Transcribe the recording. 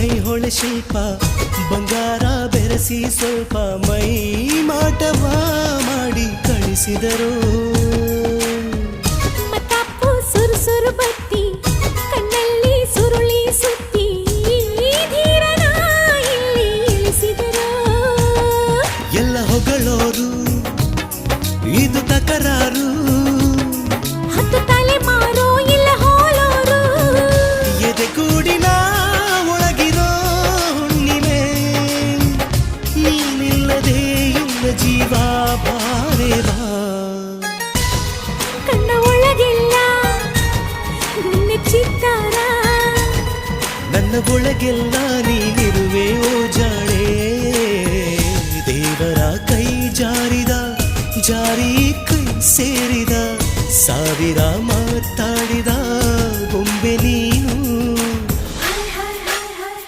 ಐಹೊಳೆ ಶಿಲ್ಪ ಬಂಗಾರ ಬೆರೆಸಿ ಸ್ವಲ್ಪ ಮೈ ಮಾಟವ ಮಾಡಿ ಕಳಿಸಿದರು. ಮತ್ತಾಪು ಸುರು ಬತ್ತಿ ಕಣ್ಣಲ್ಲಿ ಸುರುಳಿ ಸುತ್ತಿ ಧೀರನ ಇಲ್ಲಿ ಇಳಿಸಿದರು. ಎಲ್ಲ ಹೊಗಳೋರು ಇದು ತಕರಾರು, ಹತ್ತು ತಲೆ ಮಾರೋ ಇಲ್ಲ ಹೋಲೋರು. ಎದೆಗೂಡಿನ ಒಳಗಿರೋ ಹುಣ್ಣಿಮೆ ನೀನಿಲ್ಲದೆ ಇಲ್ಲ ಜೀವ ಬಾರೆ ಬಾ. ಕಣ್ಣ ಒಳಗೆಲ್ಲ ನಿನ್ನ ಚಿತ್ತಾರ, ನನ್ನ ಒಳಗೆಲ್ಲ ನೀನಿರುವೆ ಓ ಜಾಣೆ. ದೇವರ ಕೈ ಜಾರಿದ ಜಾರಿ ಕೈ ಸೇರಿದ ಸಾವಿರ